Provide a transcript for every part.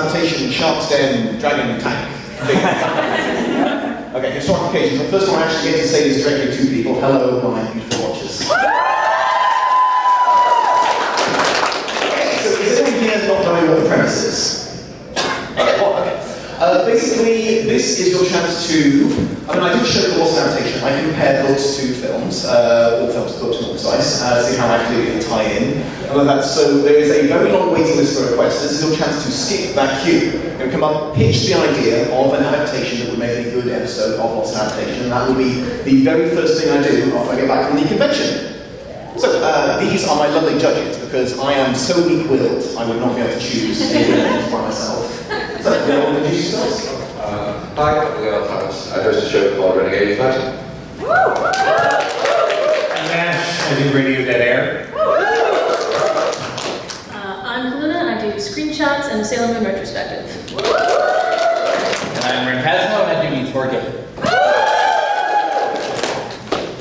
Adaptation, Shark's Den, Dragon Tank. Okay, historical occasion. The first one I actually get to say this directly to people. Hello, my beautiful watchers. Okay, so is anyone here not knowing what the premise is? Okay, well, okay. Basically, this is your chance to, I mean, I do show the Lost Adaptation. I compare books to films, all films to books, more precise, see how accurately they tie in. So there is a very long waiting list for requests. This is your chance to skip that queue and come up, pitch the idea of an adaptation that would make a good episode of Lost Adaptation, and that will be the very first thing I do after I get back from the convention. So, these are my lovely judges, because I am so weak-willed, I would not be able to choose anyone by myself. So, you want to introduce yourselves? Hi, I'm Underpants. I host a show called Renegade Fashion. I'm Ash. I do Radio Dead Air. I'm Luna. I do screenshots and Sailor Moon retrospective. And I'm Rampazmo, and I do Need for Game.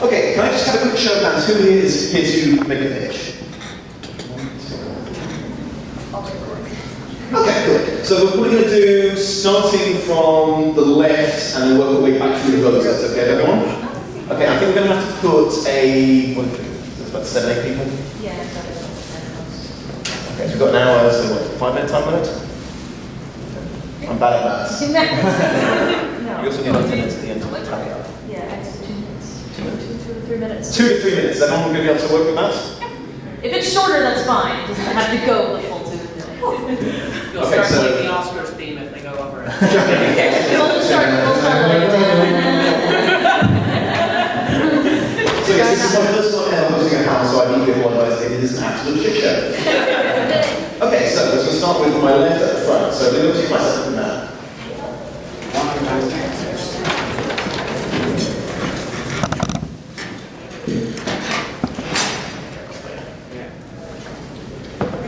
Okay, can I just have a quick show of hands? Who is here to make a pitch? Okay, good. So we're going to do starting from the left and work our way back through the rows. That's okay, everyone? Okay, I think we're going to have to put a, there's about 7, 8 people. Yeah, Okay, so we've got an hour, so what, 5-minute time limit? I'm bad at that. You also need like 10 minutes at the end to tally up. Yeah, it's 2 minutes. 2 to 3 minutes. 2 to 3 minutes, then I'm going to be able to work with that? If it's shorter, that's fine. It doesn't have to go the full 2 minutes. You'll Okay, start so- playing the Oscars theme if they go over it. We'll just start like... So yes, this is my first time ever hosting a house, so I need to apologise if it is an absolute shit show. Okay, so let's just start with my left at the front. So let me see myself in that.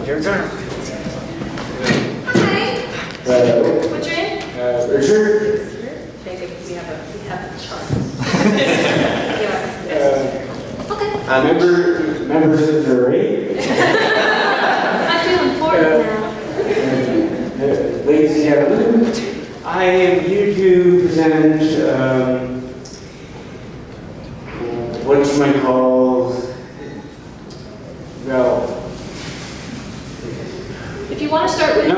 Your turn. Hi. What's your name? Richard. Big, because we have the chart. Okay. And Members of the jury. I feel important now. Ladies and gentlemen, I am here to present what you might call, well, If you want to start with... no.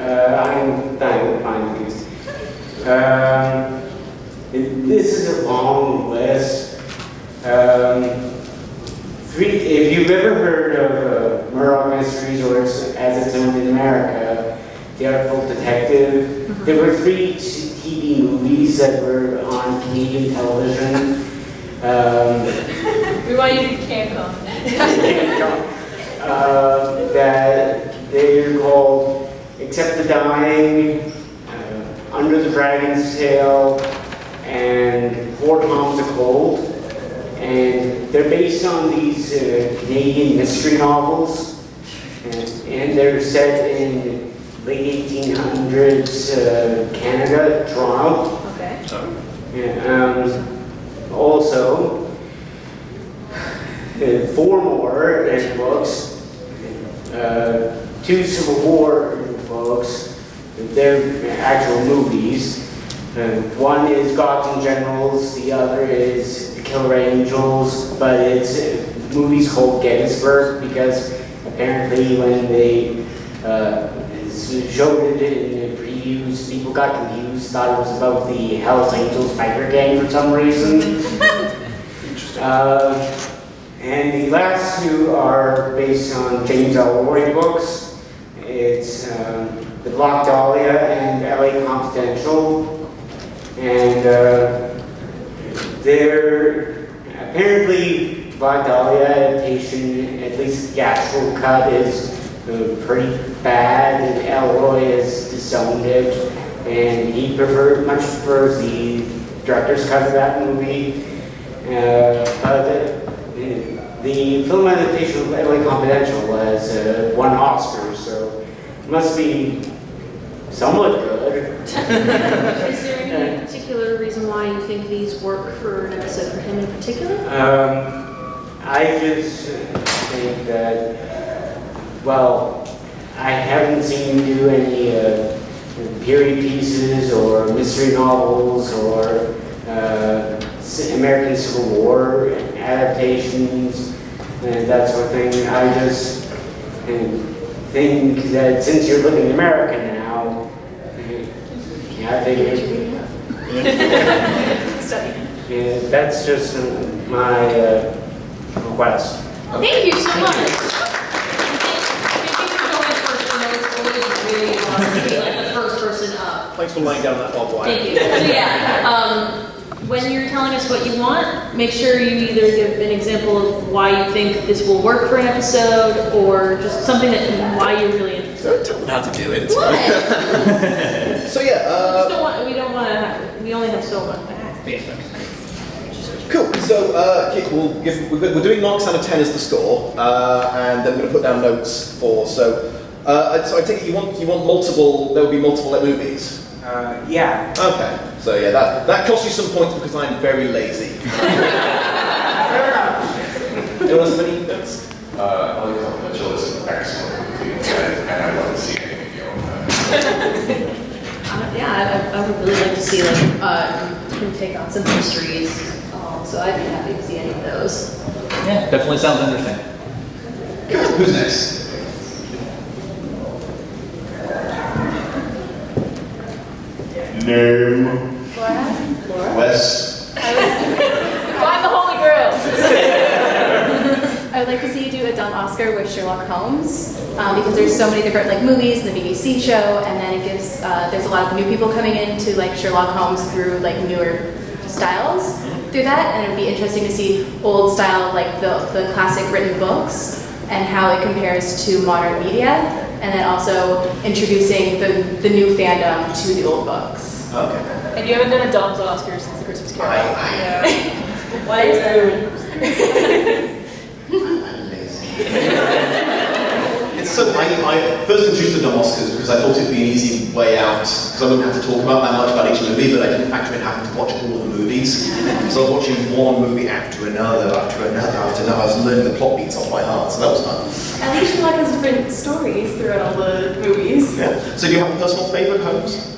I'm fine with these. This is a long list. If you've ever heard of Murdoch Mysteries, or as it's known in America, The Artful Detective, there were 3 TV movies that were on Canadian television. We want you to can't come. That they're called Except the Dying, Under the Dragon's Tail, and Four Toms of Cold. And they're based on these Canadian mystery novels. And they're set in late 1800s Canada, Toronto. Okay. Also, 4 more books, 2 Civil War books, they're actual movies. One is Gods and Generals, the other is The Killer Angels, but it's movies called Gettysburg because apparently when they showed it in the previews, people got confused, thought it was about the Hells Angels biker gang for some reason. And the last 2 are based on James Ellroy books. It's The Black Dahlia and LA Confidential. And they're apparently Black Dahlia adaptation, at least the actual cut, is pretty bad, and Ellroy has disowned it, and he much prefers the director's cut of that movie. But the film adaptation of LA Confidential has won Oscars, so it must be somewhat good. Is there any particular reason why you think these work for an episode for him in particular? I just think that, well, I haven't seen him do any period pieces or mystery novels or American Civil War adaptations and that sort of thing. I just think that since you're living in America now, I figured that's just my request. Thank you so much. Thank you so much for those always really awesome to be like the first person up. Thanks for laying down that barbed wire. Thank you. So yeah, when you're telling us what you want, make sure you either give an example of why you think this will work for an episode, or just something that why you're really interested. Don't tell them how to do it. It's What? So yeah, We don't want to. We only have so much. cool. So we're doing marks out of 10 as the score, and then we're going to put down notes for. So I take it you want multiple. There will be multiple movies. Yeah. Okay. So yeah, that costs you some points because I'm very lazy. Anyone else have any notes? Only Confidential is an excellent movie, and I'd love to see anything of your own. Yeah, I would really like to see him take on some mysteries. So I'd be happy to see any of those. Yeah, definitely sounds interesting. Cool. Who's next? No. Laura? Wes. Find the Holy Grail! I would like to see you do a dumb Oscar with Sherlock Holmes, because there's so many different movies, the BBC show, and then it gives there's a lot of new people coming into Sherlock Holmes through newer styles through that, and it would be interesting to see old style the classic written books and how it compares to modern media, and then also introducing the new fandom to the old books. Okay. And you haven't done a Dom's Oscar since the Christmas Carol. Yeah. Why is that? I'm lazy. It's so I first introduced the Dumb Oscars because I thought it'd be an easy way out, because I wouldn't have to talk about that much about each movie, but I didn't factor in having to watch all of the movies. So I was watching one movie after another, after another, after another. I was learning the plot beats off by heart, so that was fun. At least Sherlock has different stories throughout all the movies. Yeah. So do you have a personal favourite, Holmes?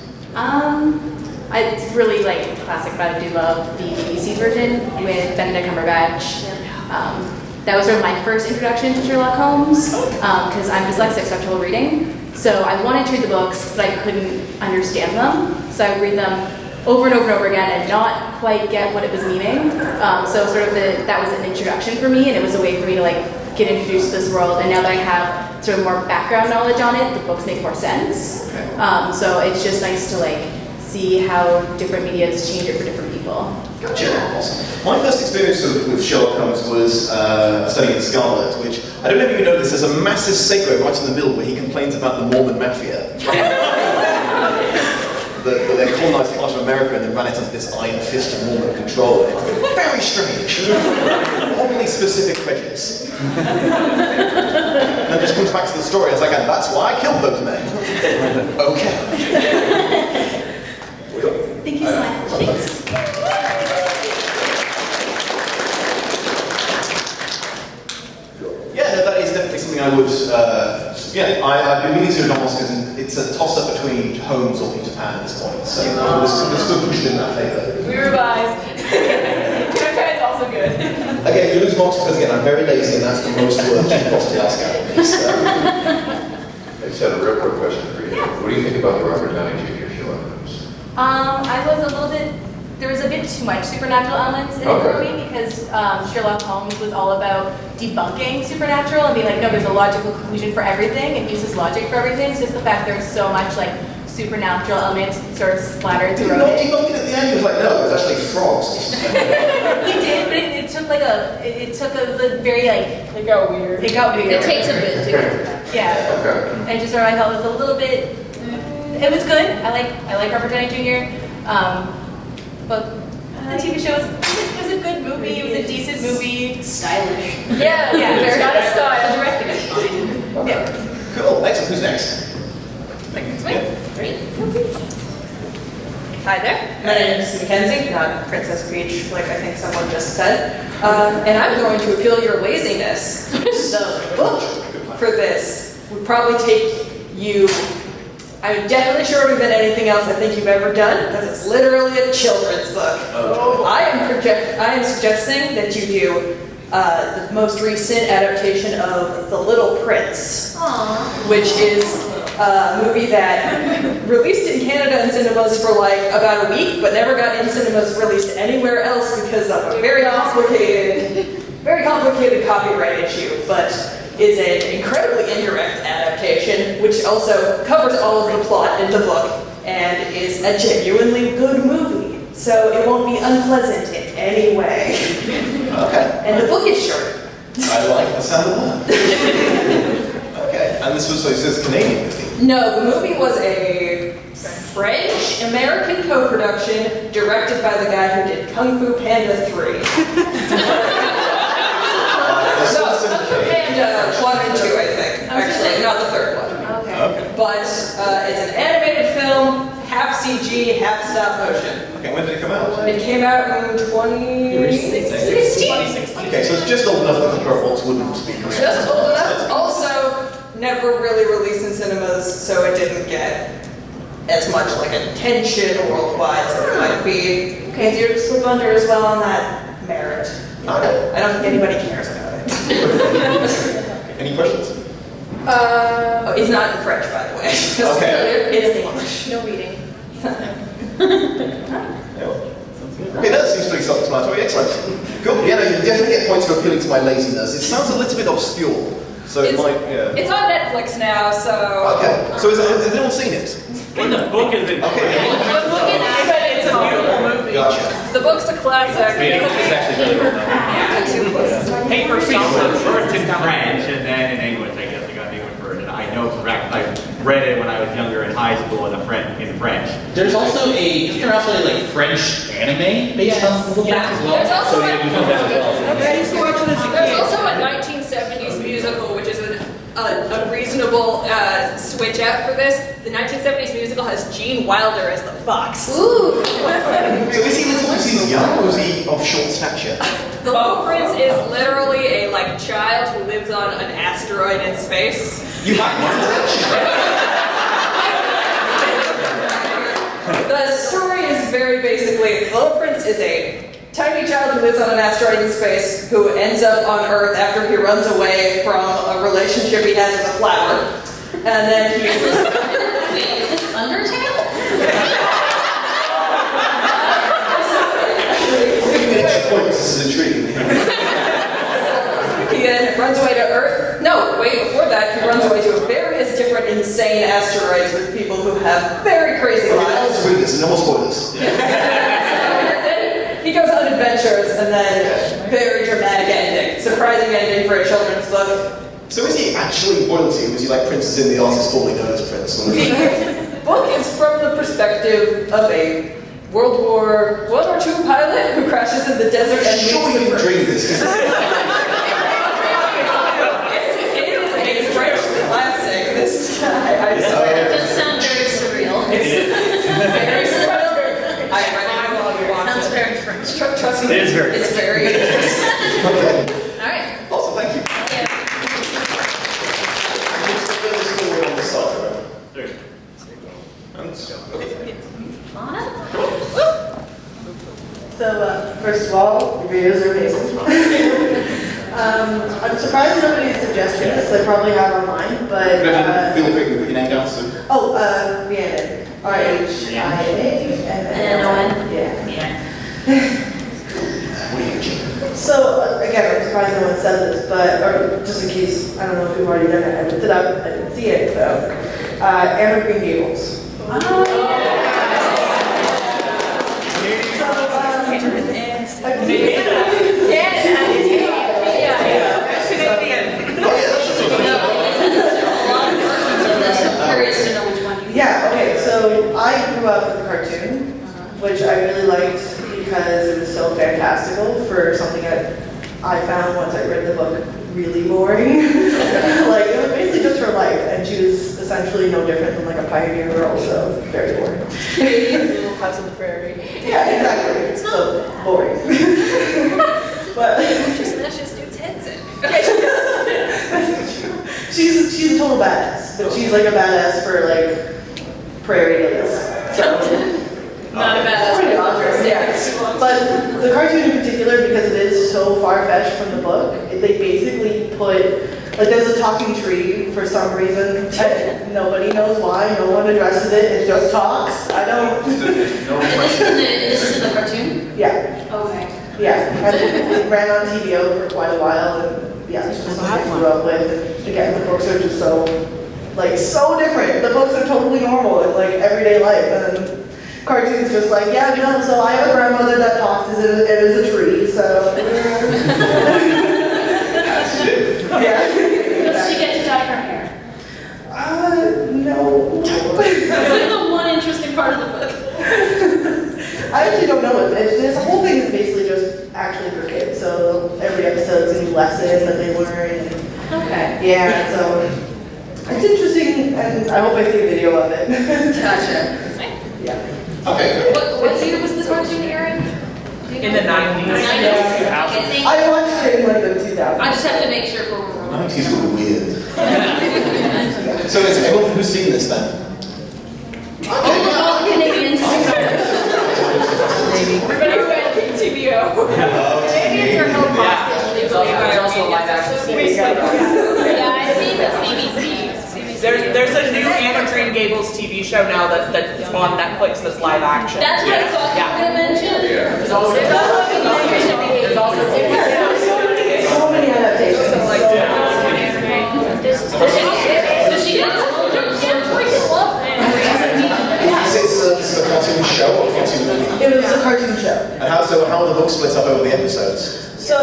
It's really classic, but I do love the BBC version with Benedict Cumberbatch. That was sort of my first introduction to Sherlock Holmes, because I'm dyslexic, so I have trouble reading. So I wanted to read the books, but I couldn't understand them. So I would read them over and over and over again and not quite get what it was meaning. So sort of that was an introduction for me, and it was a way for me to get introduced to this world. And now that I have sort of more background knowledge on it, the books make more sense. So it's just nice to see how different medias change it for different people. Gotcha. Awesome. My first experience with Sherlock Holmes was studying at Scarlet, which I don't know if you know this, there's a massive segue right in the middle where he complains about the Mormon Mafia. They're colonized part of America and then ran it under this iron fist of Mormon control. It's very strange. Oddly specific prejudice. And it just comes back to the story. I was like, and that's why I killed those men. Okay. Thank you so much. Thanks. Yeah, no, that is definitely something I would. I've been meaning to do Dumb Oscars, and it's a toss-up between Holmes or Peter Pan at this point. So let's go push it in that favour. We revise. Peter Pan's also good. Again, you lose marks because again I'm very lazy, and that's the most work you can possibly ask out of me. So. I just had a real quick question for you. What do you think about the Robert Downey Jr. Sherlock Holmes? There was a bit too much supernatural elements in the movie because Sherlock Holmes was all about debunking supernatural and being no, there's a logical conclusion for everything and uses logic for everything. It's just the fact there's so much supernatural elements sort of splattered Did throughout he not debunk it at the end? He was like, no, it was actually frogs. He did, but it took it was very They go weird. it got weird. It takes a bit to get to that. Yeah. Okay. And just sort of I thought it was a little bit. It was good. I like Robert Downey Jr. But the TV show was a good movie. It was a decent movie. Stylish. Yeah, Very got a good. style. The directing is fine. Yeah. Cool. Excellent. Who's next? Great. Hi there, my name is Mackenzie, not Princess Peach, like I think someone just said. And I'm going to appeal your laziness. The book for this would probably take you I'm definitely sure it would have been anything else I think you've ever done, because it's literally a children's book. Oh. I am suggesting that you do the most recent adaptation of The Little Prince, which is a movie that released in Canada in cinemas for like about a week, but never got in cinemas released anywhere else because of a very complicated copyright issue, but is an incredibly indirect adaptation, which also covers all of the plot in the book and is a genuinely good movie. So it won't be unpleasant in any way. Okay. And the book is short. I like the sound of that. Okay. And this was, so it says Canadian movie. No, the movie was a French-American co-production directed by the guy who did Kung Fu Panda 3. Panda 1 and 2, I think. Actually, not the third one. Okay. But it's an animated film, half CG, half stop motion. Okay, when did it come out? It came out in 2016. Okay, so it's just old enough that the purples wouldn't be correct. Just old enough. Also, never really released in cinemas, so it didn't get as much like attention worldwide, so it might be easier to slip under as well on that merit. Okay. I don't think anybody cares about it. Any questions? Oh, it's not in French, by the way. Okay. It's English. No reading. Okay, that seems pretty self-explanatory. Excellent. Cool. Yeah, no, you definitely get points for appealing to my laziness. It sounds a little bit obscure, so it might, yeah. It's on Netflix now, so. Okay, so has anyone seen it? And the book is Okay. But it's a beautiful movie. Gotcha. The book's a classic. It's actually really well done. Hey, Percy was first in French and then in English, I guess. I got the English version. I know correct. I read it when I was younger in high school in French. There's also isn't there also a like French anime based on the book as well? There's also So yeah, you know that as well. There's also a 1970s musical, which is a reasonable switch out for this. The 1970s musical has Gene Wilder as the fox. Ooh. So is he little because he's young, or is he of short stature? The Little Prince is literally a child who lives on an asteroid in space. You have one The story is very basically, the Little Prince is a tiny child who lives on an asteroid in space who ends up on Earth after he runs away from a relationship he has with a flower. And then he... Wait, is this Undertale? This is intriguing. He then runs away to Earth. No, wait, before that, he runs away to various different insane asteroids with people who have very crazy Okay, lives. let's read this, no more spoilers. Then he goes on adventures and then very dramatic ending. Surprising ending for a children's book. So is he actually royalty, or is he like Princess in the artist formerly known as Prince? Or... The book is from the perspective of a World War I or II pilot who crashes in the desert and Sure you meets the didn't Earth. dream this. It is a French classic, this guy. It does sound very surreal. It's very surreal. I read it while you watched Sounds it. very French. Trust me, It is very it's very interesting. Okay. Alright. Awesome, thank you. Yeah. On the side, right? There's- Lana? So, first of all, your videos are amazing. I'm surprised nobody suggested this. They probably have online, but. Really quickly, put your name down, so. Rhiannon. R-H-I-A-N-N. N-O-N? Yeah. Yeah. What are you doing? So, again, I'm surprised no one said this, but, or just in case, I don't know if you've already done it, I looked it up, I didn't see it, so. Anne of Green Gables. I'm curious to know which one you Yeah, okay, so I grew up with a cartoon, which I really liked because it was so fantastical for something that I found once I read the book really boring. Like, it was basically just her life, and she was essentially no different than like a pioneer girl, so very boring. Little House on the Prairie. Yeah, exactly. It's so boring. But She smashes dudes' heads in. she's a total badass, but she's like a badass for like prairie days. So, Not a bad. pretty awesome, yeah. But the cartoon in particular, because it is so far-fetched from the book, they basically put, like there's a talking tree for some reason. Nobody knows why, no one addresses it, it just talks. I don't, This is in the cartoon? yeah, Okay. yeah. And it ran on TVO for quite a while, and yeah, it's just something I grew up with. And again, the books are just so, like, so different. The books are totally normal in like everyday life, and then cartoons just like, yeah, no, so I have a grandmother that talks, it is a tree, so. Yeah. Does she get to dye her hair? No. That's like the one interesting part of the book. I actually don't know. This whole thing is basically just actually for kids, so every episode's a new lesson that they learn. And, Okay. yeah, so it's interesting, and I hope I see a video of it. Gotcha. Yeah. Okay. What year was this cartoon airing? In the 90s. I watched it in like the 2000s. I just have to make sure we're. 90s were weird. So is everyone who's seen this then? All Canadians. Everybody who had TVO. Canadians are held hostage legally by our media system. Yeah, I've seen the CBC. There's a new Anne of Green Gables TV show now that's on Netflix that's live action. That's what I thought you were gonna mention. There's also So many adaptations. Does she get it? Freaking love it. Is this a cartoon show or a cartoon movie? It was a cartoon show. And how are the books split up over the episodes? So,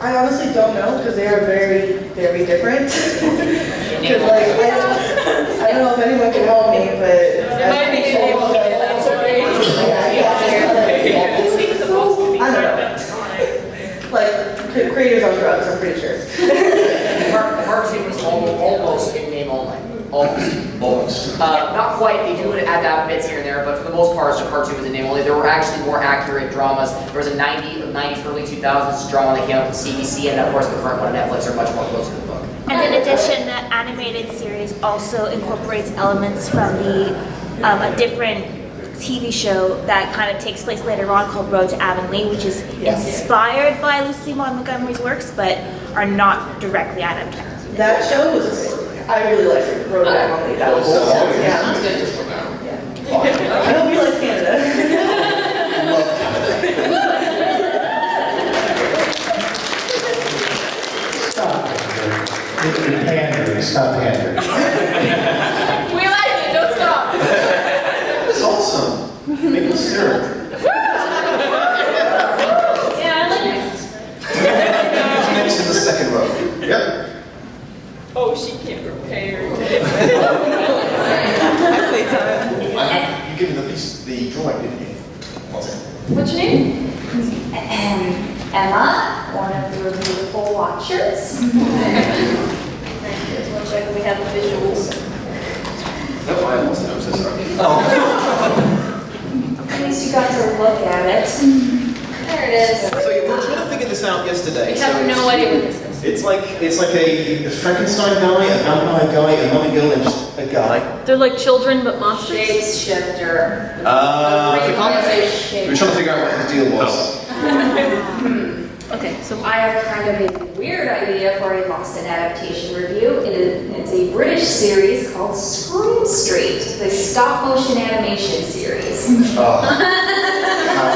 I honestly don't know, because they are very, very different. Because, like, I don't know if anyone can help me, but... It might be able to get that story. I don't know. Like, creators on drugs, I'm pretty sure. Percy was almost in name only. Almost. Not quite, they do adapt bits here and there, but for the most part, the cartoon was in name only. There were actually more accurate dramas. There was a 90s, early 2000s drama that came out with CBC, and of course the current one on Netflix are much more closer to the book. And in addition, the animated series also incorporates elements from a different TV show that kind of takes place later on called Road to Avonlea, which is inspired by Lucy Maud Montgomery's works, but are not directly adapted. That show was, I really liked it, Road to Avonlea. That was so good. Yeah. I hope you like Canada. You're pandering, stop pandering. We like it, don't stop. It's awesome. Maple syrup. Yeah, I like it. Who's next in the second row? Yep. Oh, she came prepared. You gave me the drawing, didn't you? What's it? What's your name? Emma, one of your beautiful watchers. Thank you. Let's one check if we have the visuals. No, I almost, I'm so sorry. At least you got to look at it. There it is. So we were trying to figure this out yesterday. We have no idea what this is. It's like a Frankenstein guy, a vampire guy, a mummy girl, and just a guy. They're like children but monsters. Shapeshifter. We were trying to figure out what the deal was. Okay, so I have kind of a weird idea for a Lost in Adaptation review. It's a British series called Scream Street. It's a stop motion animation series. Oh. How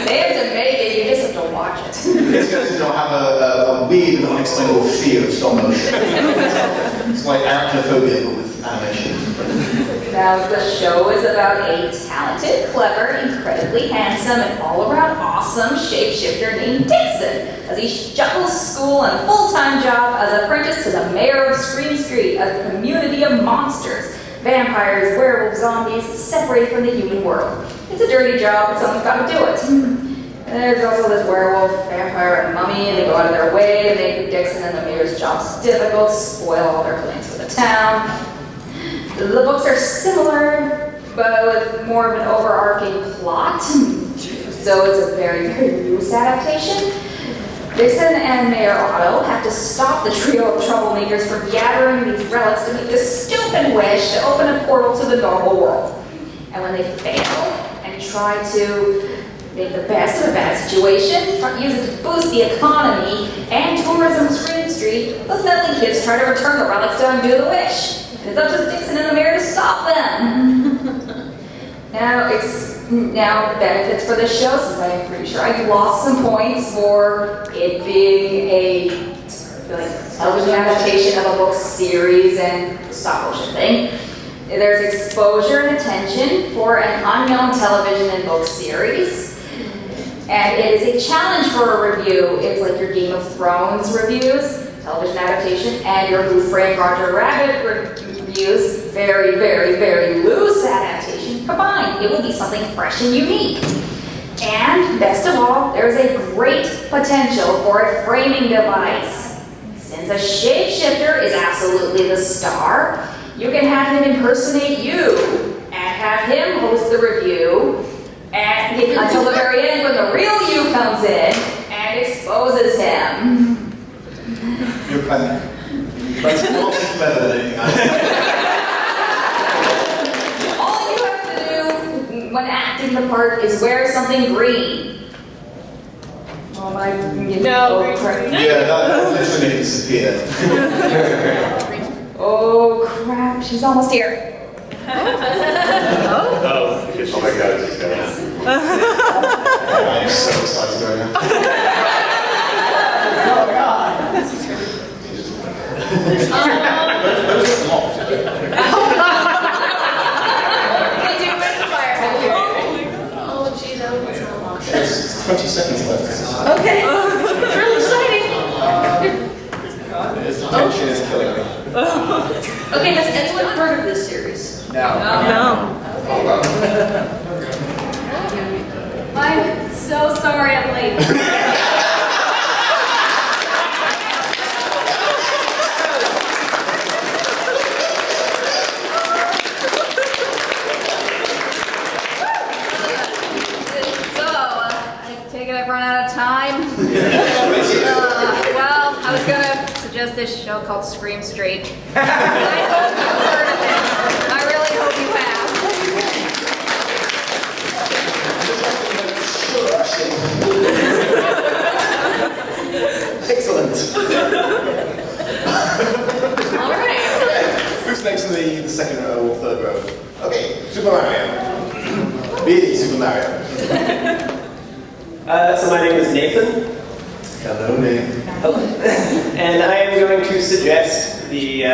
They have to make it, you just have to watch it. These guys do not have a weird and unexplainable fear of stop motion. It's like arachnophobia, but with animation. Now, the show is about a talented, clever, incredibly handsome, and all-around awesome shapeshifter named Dixon as he juggles school and a full-time job as apprentice to the mayor of Scream Street, a community of monsters, vampires, werewolves, zombies, separated from the human world. It's a dirty job, but someone's got to do it. And there's also this werewolf, vampire, and mummy, and they go out of their way to make Dixon and the mayor's jobs difficult, spoil all their plans for the town. The books are similar, but with more of an overarching plot. So it's a very, very loose adaptation. Vixen and Mayor Otto have to stop the trio of troublemakers from gathering these relics to make this stupid wish to open a portal to the normal world. And when they fail and try to make the best of a bad situation, use it to boost the economy and tourism Spring Street, those meddling kids try to return the relics to undo the wish. And it's up to Vixen and the Mayor to stop them. Now, benefits for this show, since I'm pretty sure I lost some points for it being a television adaptation of a book series and stop motion thing. There's exposure and attention for an unknown television and book series. And it is a challenge for a review. It's like your Game of Thrones reviews, television adaptation, and your Who Framed Roger Rabbit reviews, very, very, very loose adaptation combined. It will be something fresh and unique. And best of all, there's a great potential for a framing device. Since a shapeshifter is absolutely the star, you can have him impersonate you and have him host the review and until the very end when the real you comes in and exposes him. You're clever. That's much better than anything I All you have to do when acting the part is wear something green. Oh my, No. crap. Yeah, that literally made it disappear. Oh crap, she's almost here. Oh my God, it's just I'm so excited right now. Oh god. Those are locked. They do fire. Oh, gee, that was not long. There's 20 seconds left. Okay, it's really exciting. This tension is killing me. Okay, has anyone heard of this series? No. I'm so sorry I'm late. I take it I've run out of time. Well, I was gonna suggest this show called Scream Straight. I hope you've heard of it. I really hope you have. Excellent. All right. Who's next in the second row or third row? Okay, Super Mario. Really, Super Mario. So my name is Nathan. Hello, Nathan. And I am going to suggest the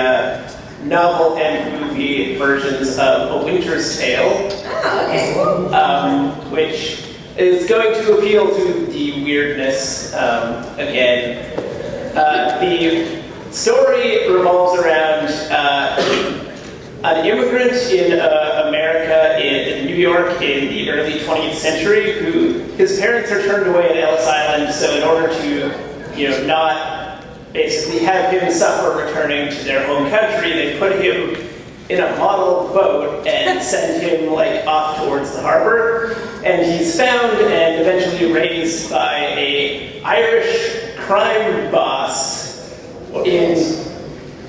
novel and movie versions of A Winter's Tale. Which is going to appeal to the weirdness again. The story revolves around an immigrant in America, in New York in the early 20th century, who his parents are turned away at Ellis Island, so in order to, not basically have him suffer returning to their home country, they put him in a model boat and send him off towards the harbor. And he's found and eventually raised by a Irish crime boss. And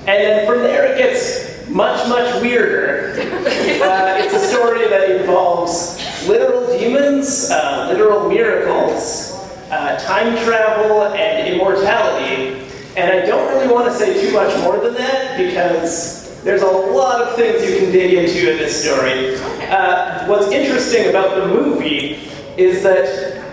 then from there it gets much, much weirder. It's a story that involves literal demons, literal miracles, time travel, and immortality. And I don't really want to say too much more than that because there's a lot of things you can dig into in this story. What's interesting about the movie is that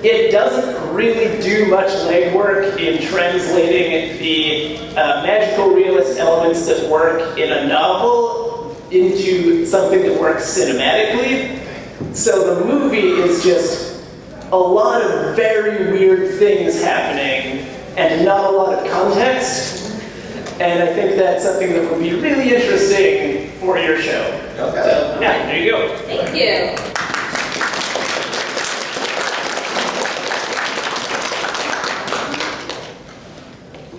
it doesn't really do much legwork in translating the magical realist elements that work in a novel into something that works cinematically. So the movie is just a lot of very weird things happening and not a lot of context. And I think that's something that will be really interesting for your show. Okay. So, yeah, there you go. Thank you.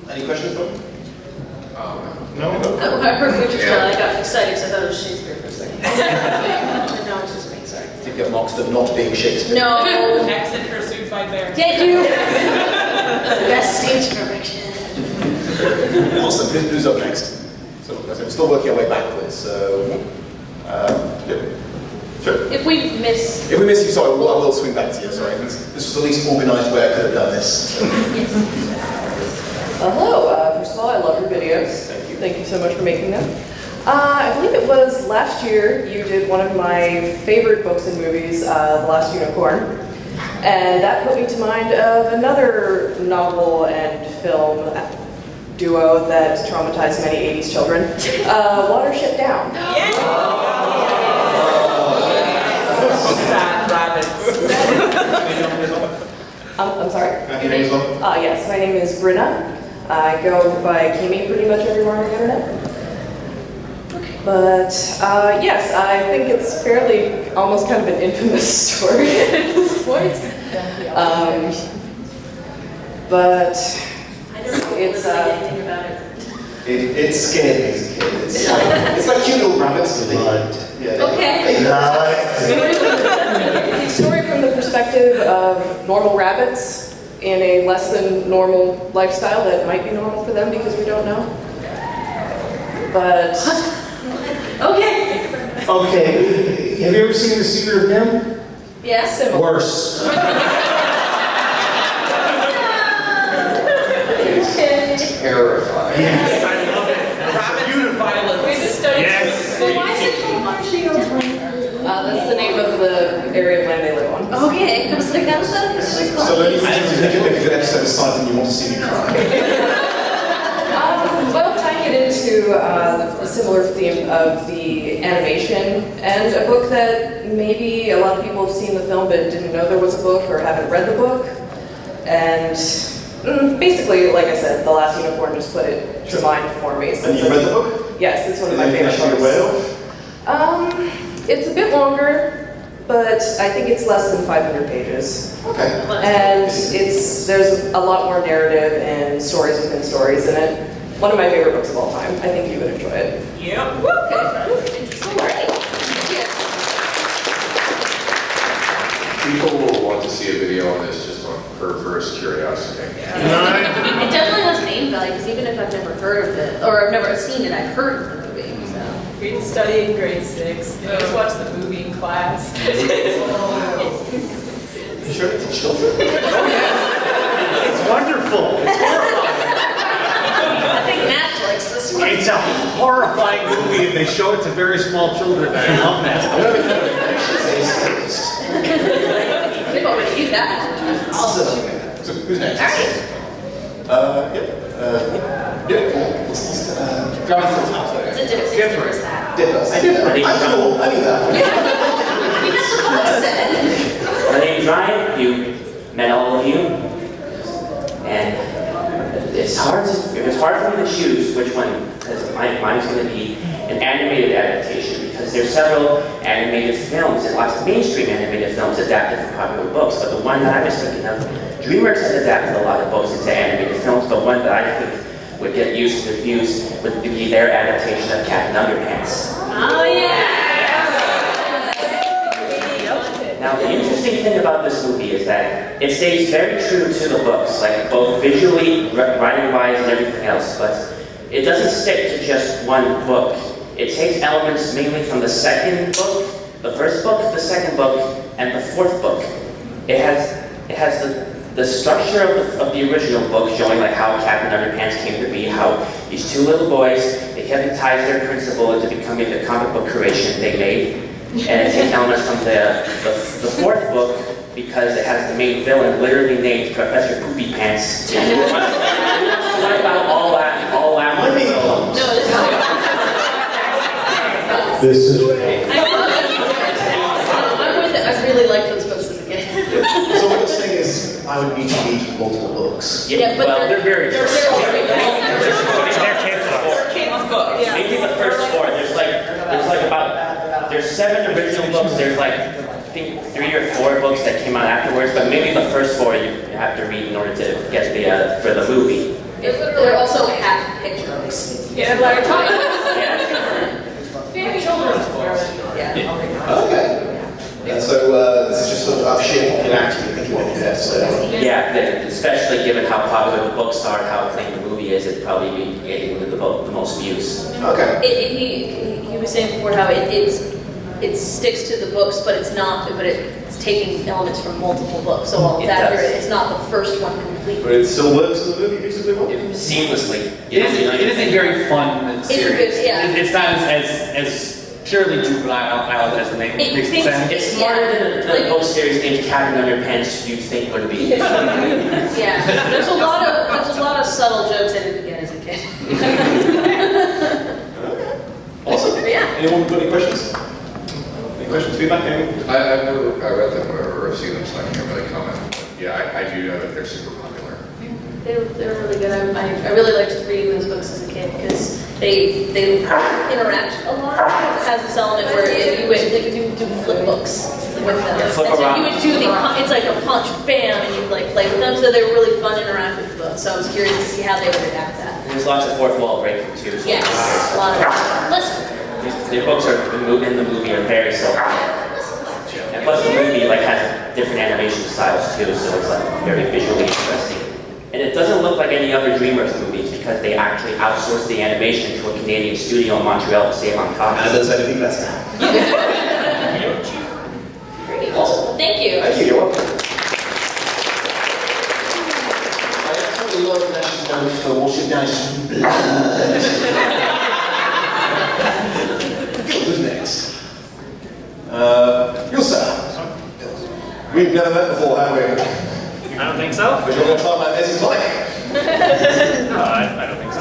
Any questions, Bob? No? Oh, I heard Winter's Tale, I got excited because I thought it was Shakespeare for a second. And now it's just me, sorry. Did you get marks for not being Shakespeare? No. Accent pursued by bear. Did you? Best stage direction. Awesome. Who's up next? So we're still working our way backwards. So, yeah. Sure. If we miss, If we miss you, sorry, I will swing back to you. Sorry, this was the least organised way I could have done this. Hello. First of all, I love your videos. Thank you so much for making them. I believe it was last year you did one of my favorite books and movies, The Last Unicorn. And that put me to mind of another novel and film duo that traumatized many 80s children, Watership Down. Sad rabbits. I'm sorry? Your name as well? Yes, my name is Bryna. I go by Kimi pretty much everywhere on the internet. But yes, I think it's fairly, almost kind of an infamous story at this point. But it's It scared me as a kid. It's like cute little rabbits. okay. It's a story from the perspective of normal rabbits in a less than normal lifestyle that might be normal for them because we don't know. But Okay. Okay, have you ever seen The Secret of NIMH? Yes. Worse. Terrifying. Yes, I love it. Rabbits and violence. Yes. But why is it called Marshall? that's the name of the area of land they live on. Okay. I was like, that was not a So let me think you make a good episode aside from you want to see me cry. Well, tying it into a similar theme of the animation and a book that maybe a lot of people have seen the film but didn't know there was a book or haven't read the book. And basically, like I said, The Last Unicorn just put it to mind for me. And you read the book? Yes, it's one of my Is favorite anything books. you're aware of? It's a bit longer, but I think it's less than 500 pages. Okay. And there's a lot more narrative and stories within stories in it. One of my favorite books of all time. I think you would enjoy it. Yep. People will want to see a video on this just on perverse curiosity. It definitely has name value, because even if I've never heard of it, or I've never seen it, I've heard of the movie, so. We study in grade 6. I just watched the movie in class. You showed it to children? It's wonderful. It's horrifying. I think Netflix this week. It's a horrifying movie, and they show it to very small children. I love that. They've already used that. Awesome. So who's next? Going for the top. It's a Dipper. Is that? Dipper. I'm cool. I knew that. You have to post it. My name's Ryan. You met all of you, and it's hard for me to choose which one, because mine's going to be an animated adaptation, because there's several animated films and lots of mainstream animated films adapted from popular books. But the one that I was thinking of, DreamWorks has adapted a lot of books into animated films. But one that I think would get used to reviews would be their adaptation of Captain Underpants. Oh, yeah. Now, the interesting thing about this movie is that it stays very true to the books, like both visually, writing-wise, and everything else, but it doesn't stick to just one book. It takes elements mainly from the second book, the first book, the second book, and the fourth book. It has the structure of the original book, showing like how Captain Underpants came to be, how these two little boys, they hypnotized their principal into becoming the comic book creation they made. And it takes elements from the fourth book, because it has the main villain literally named Professor Poopy Pants. What about all that? This is I'm with it. I really liked those books as a kid. So what you're saying is, I would need to read multiple books. Yeah, but they're very short. They're kids' books. Maybe the first four. There's 7 original books. There's like, I think 3 or 4 books that came out afterwards, but maybe the first 4 you have to read in order to get for the movie. they're also half picture books. Yeah, like Children's books. Yeah. Okay. And so this is just sort of sheer popularity you think you want to get. Yeah, especially given how popular the books are and how acclaimed the movie is, it'd probably be getting the most views. Okay. He was saying before how it sticks to the books, but it's taking elements from multiple books. So while it's accurate, it's not the first one completely. But it still works in the movie reasonably well? Seamlessly. It is a very fun series. It's a good, yeah. It's not as purely juvenile as the name makes it sound. It's smarter than the book series named Cabin Underpants you think would be. Yeah, there's a lot of subtle jokes I didn't get as a kid. Awesome. Yeah. Anyone got any questions? Any questions, feedback? Anyone? I read them or seen them, so I can't really comment. Yeah, I do know that they're super popular. They're really good. I really liked reading those books as a kid because they interact a lot. It has this element where you would do flip books with them. Yeah, flip and so around. you would do it's like a punch, bam, and you like play with them. So they were really fun interactive books. So I was curious to see how they would adapt that. There's lots of fourth wall breaking too. So Yes, a lot of listen. The books are in the movie are very self. And plus the movie has different animation styles too, so it's very visually interesting. And it doesn't look like any other DreamWorks movies because they actually outsourced the animation to a Canadian studio in Montreal to save on costs. And does anything better. Awesome. Thank you. Thank you, you're welcome. I absolutely love Nash's damage for washing down his blood. Who's next? Yourself. We've never met before, have we? I don't think so. But you're going to try my amazing tonic. No, I don't think so.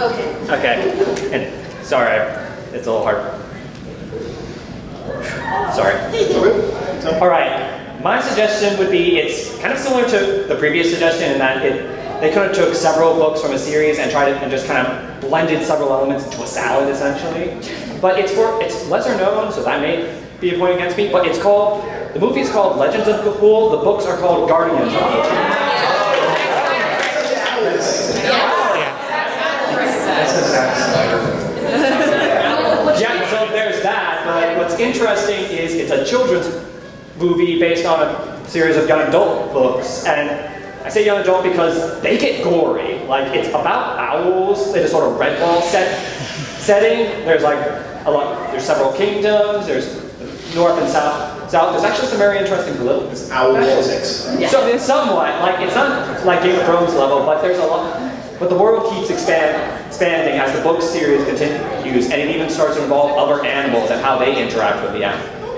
Okay. Okay. And sorry, it's a little hard. Sorry. All right. My suggestion would be it's kind of similar to the previous suggestion in that they kind of took several books from a series and tried it and just kind of blended several elements into a salad essentially. But it's lesser known, so that may be a point against me. But the movie is called Legends of the Pool. The books are called Guardians of the Pool. Yeah, so there's that. But what's interesting is it's a children's movie based on a series of young adult books. And I say young adult because they get gory. Like, it's about owls in a sort of red ball setting. There's there's several kingdoms. There's north and south. There's actually some very interesting politics. Owl politics. So it's somewhat it's not like Game of Thrones level, but there's a lot. But the world keeps expanding as the book series continues, and it even starts to involve other animals and how they interact with the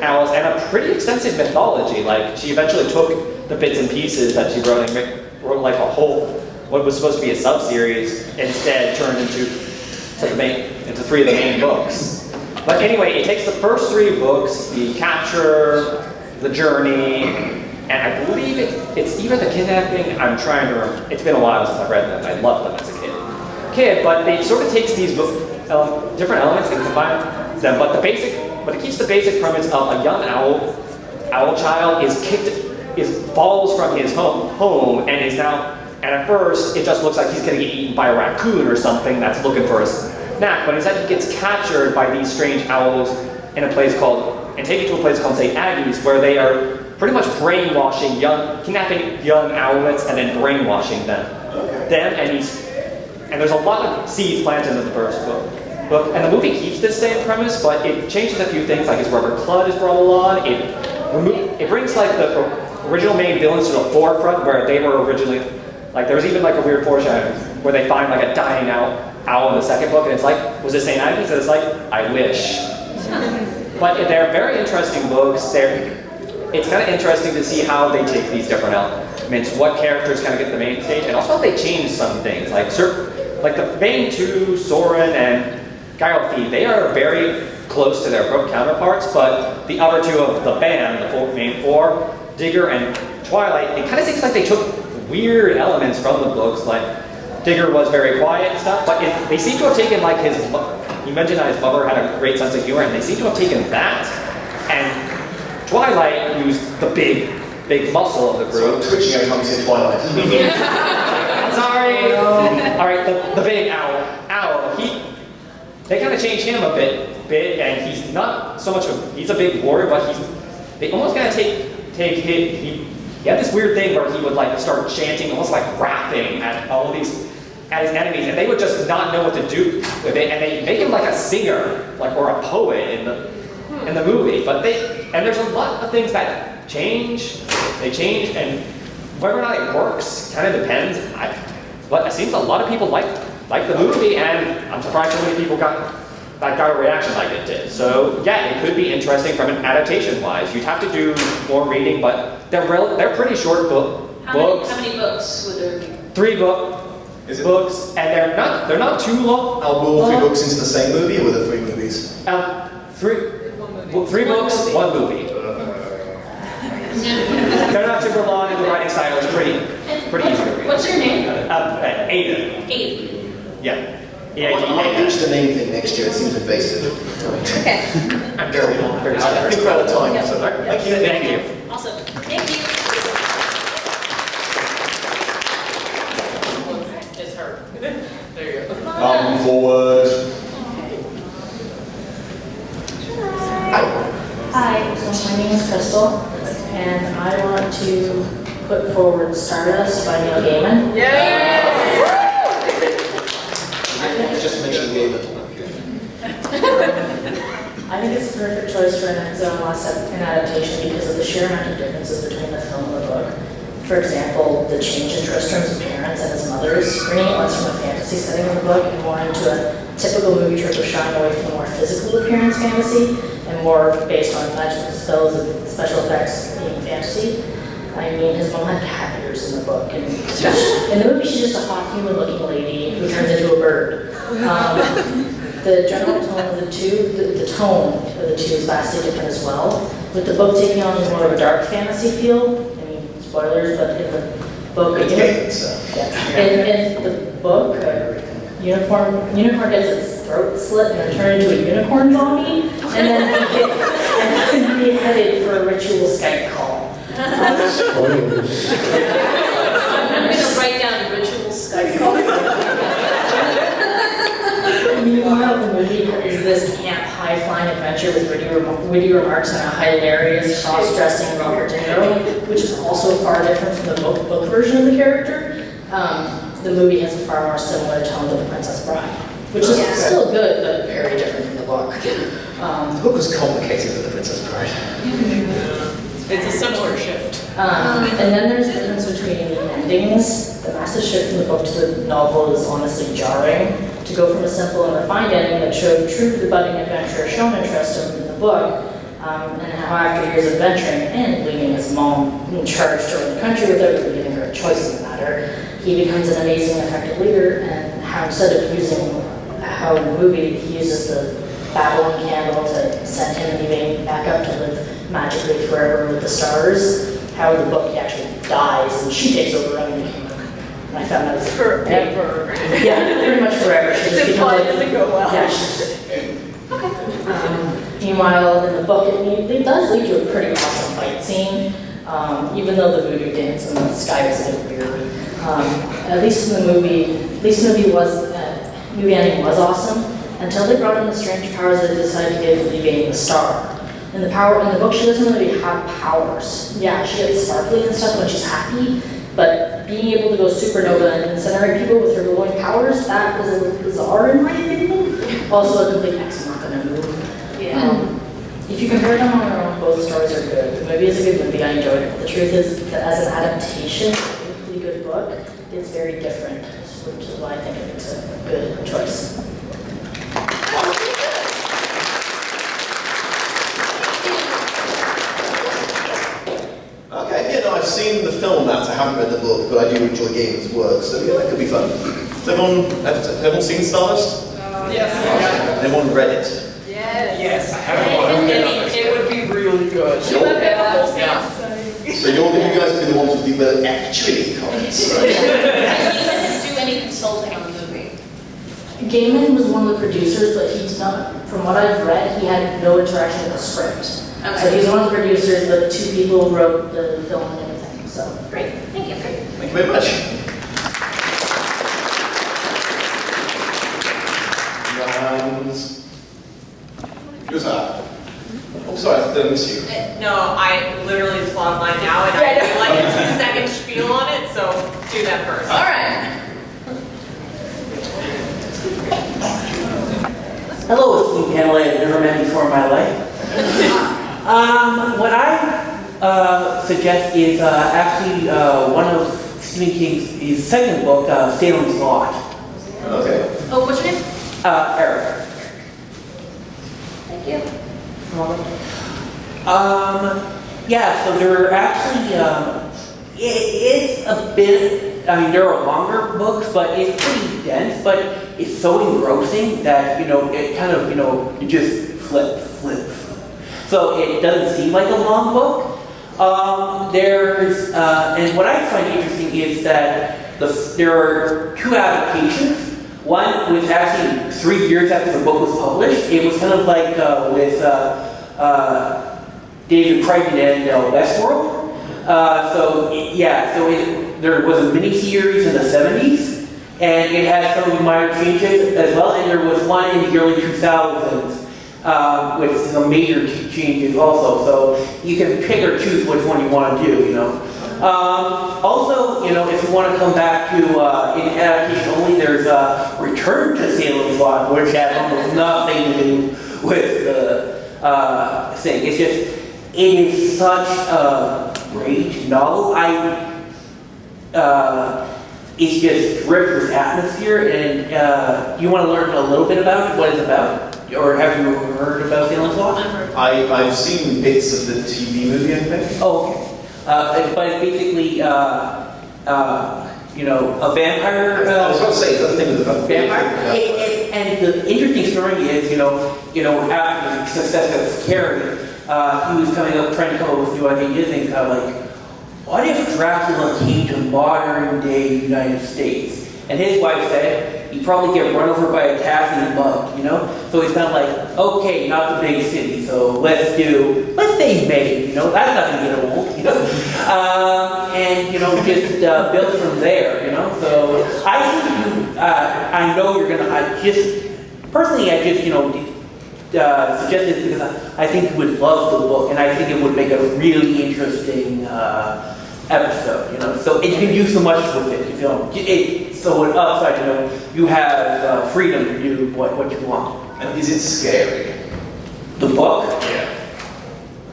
owls, and a pretty extensive mythology. Like, she eventually took the bits and pieces that she wrote and wrote like a whole, what was supposed to be a sub-series, instead turned into 3 of the main books. But anyway, it takes the first 3 books, the capture, the journey, and I believe it's either the kidnapping. I'm trying to remember. It's been a while since I've read them. I loved them as a kid. But it sort of takes these different elements and combines them. But it keeps the basic premise of a young owl child falls from his home and is now. And at first, it just looks like he's going to get eaten by a raccoon or something that's looking for a snack. But instead, he gets captured by these strange owls and taken to a place called St. Aggie's, where they are pretty much kidnapping young owlets and then brainwashing them. And there's a lot of seeds planted in the first book. And the movie keeps this same premise, but it changes a few things, like his rubber club is brought along. It brings the original main villains to the forefront, where they were originally, there was even a weird foreshadowing where they find a dying owl in the second book, and it's was it St. Agnes? And it's I wish. But they're very interesting books. It's kind of interesting to see how they take these different elements, what characters kind of get the main stage, and also how they change some things. Like the main 2, Soren and Gylfi, they are very close to their counterparts, but the other 2 of the band, the main 4, Digger and Twilight, it kind of seems like they took weird elements from the books. Digger was very quiet and stuff, but they seem to have taken he mentioned that his mother had a great sense of humor, and they seem to have taken that, and Twilight, who's the big muscle of the group. So twitching every time you say Twilight. Sorry. All right, the big owl. They kind of changed him a bit, and he's not so much he's a big warrior, but they almost kind of take he had this weird thing where he would like start chanting, almost like rapping at all of these, at his enemies, and they would just not know what to do with it, and they make him like a singer, like or a poet in the movie. But and there's a lot of things that change. They change, and whether or not it works kind of depends. But it seems a lot of people like the movie, and I'm surprised so many people got a reaction like it did. So yeah, it could be interesting from an adaptation-wise. You'd have to do more reading, but they're pretty short books. How many books would there be? 3 books, and they're not too long. Are all 3 books into the same movie, or were there 3 movies? 3 books, 1 movie. They're not super long, and the writing style is pretty easy to read. What's your name? Aiden. Aiden. Yeah. I might pitch the name thing next year. It seems invasive. Okay. I'm very I think we're out of time. So thank you. Thank you. Awesome. Thank you. It's her. There you go. Come forward. Hi, so my name is Crystal, and I want to put forward Stardust by Neil Gaiman. Just mention Gaiman. I think it's a perfect choice for an adaptation because of the sheer amount of differences between the film and the book. For example, the change in Tristram's appearance and his mother's, bringing it less from a fantasy setting in the book and more into a typical movie trope of shying away from the more physical appearance fantasy and more based on magical spells and special effects being fantasy. I mean, his mom had cat ears in the book, and in the movie she's just a hot human-looking lady who turns into a bird. The general tone of the two, the tone of the two is vastly different as well, with the book taking on more of a dark fantasy feel. I mean, spoilers, but in the book, in the book, unicorn gets its throat slit and then turned into a unicorn zombie, and then beheaded for a ritual Skype call. I'm gonna write down ritual Skype call. Meanwhile, the movie is this camp, high-flying adventure with witty remarks and a hilarious cross-dressing Robert De Niro, which is also far different from the book version of the character. The movie has a far more similar tone to The Princess Bride, which is still good, but very different from the book. The book was complicated for The Princess Bride. It's a similar shift. And then there's a difference between the endings. The massive shift from the book to the novel is honestly jarring. To go from a simple and refined ending that showed true to the budding adventurer shown interest in the book, and how after years of venturing and leaving his mom in charge to run the country without really giving her a choice in the matter, he becomes an amazing, effective leader, and how instead of using, how in the movie he uses the Babylon candle to send him leaving back up to live magically forever with the stars, how in the book he actually dies and she takes over running the kingdom. And I found that was forever. Yeah, pretty much forever. She just becomes doesn't go well. Yeah. Meanwhile, in the book, it does lead to a pretty awesome fight scene. Even though the voodoo dance in the sky was a bit weird. At least in the movie, movie ending was awesome until they brought in the strange powers that decided to give Levine the star. In the book, she doesn't really have powers. Yeah, she gets sparkly and stuff when she's happy, but being able to go supernova and incinerate people with her glowing powers, that was a little bizarre in my opinion. Also, a complete X not gonna move. Yeah. If you compare them on their own, both stories are good. The movie is a good movie, I enjoyed it. The truth is that as an adaptation of a really good book, it's very different, which is why I think it makes a good choice. Okay, yeah, no, I've seen the film that, I haven't read the book, but I do enjoy Gaiman's work, so yeah, that could be fun. Has everyone seen Stardust? Yes. Everyone read it? Yes. I haven't watched It would be really good. Sure. Yeah. So you guys will be the ones with the actually comments, right? Did he do any consulting on the movie? Gaiman was one of the producers, but he did not, from what I've read, he had no interaction with the script. Okay. So he's one of the producers, but 2 people wrote the film and everything, so. Great, thank you. Thank you very much. Who's that? Oh, sorry, I didn't miss you. No, I literally just logged mine now, and I feel like it's Hello, esteemed panel I have never met before in my life. What I suggest is actually one of Stephen King's second book, Salem's Lot. Okay. Oh, what's your name? Eric. Thank you. Yeah, so they're actually, it's a bit, I mean, there are longer books, but it's pretty dense, but it's so engrossing that, it kind of, you just flip. So it doesn't seem like a long book. And what I find interesting is that there are two adaptations. One was actually 3 years after the book was published. It was kind of like with David Crichton and Westworld. There was a miniseries in the 70s, and it had some minor changes as well, and there was one in the early 2000s with some major changes also, so you can pick or choose which one you want to do, Also, if you want to come back to in adaptation only, there's Return to Salem's Lot, which has almost nothing to do with the thing. It's just, it is such a great novel. It's just dripped with atmosphere, and you want to learn a little bit about it, what it's about? Or have you heard about Salem's Lot? I've seen bits of the TV movie, I think. Oh, okay. But it's basically, a vampire. I was about to say, it's other thing with the vampire. And the interesting story is, after the success of Carrie, he was trying to come up with new ideas, and kind of like, what if Dracula came to modern day United States? And his wife said, he'd probably get run over by a cat and mugged, So he's kind of like, okay, not the big city, so let's say Maine, that's not going to get old, And, just build from there, So I think I know you're going to, personally, suggest this because I think you would love the book, and I think it would make a really interesting episode, So you can do so much with it, So on upside, you have freedom to do what you want. And is it scary? The book? Yeah.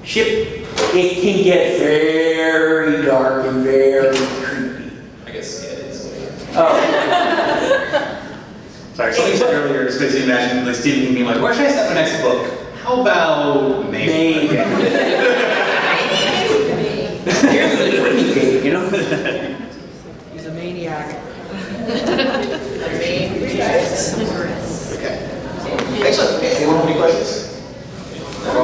It can get very dark and very creepy. I guess, yeah, it is. Oh. Sorry, something you said earlier is basically imagining like Stephen King being like, where should I set my next book? How about maybe? Here's the dreamy thing, He's a maniac. Okay. Excellent. Anyone have any questions? No.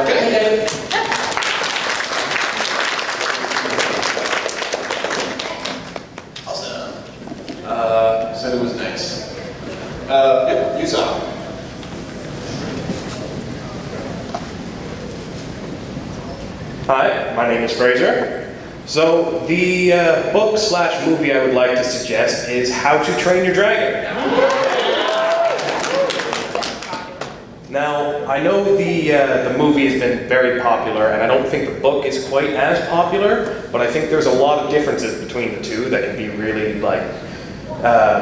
Okay. Awesome. So who was next? Yep, you saw. Hi, my name is Fraser. So the book/movie I would like to suggest is How to Train Your Dragon. Now, I know the movie has been very popular, and I don't think the book is quite as popular, but I think there's a lot of differences between the two that can be really,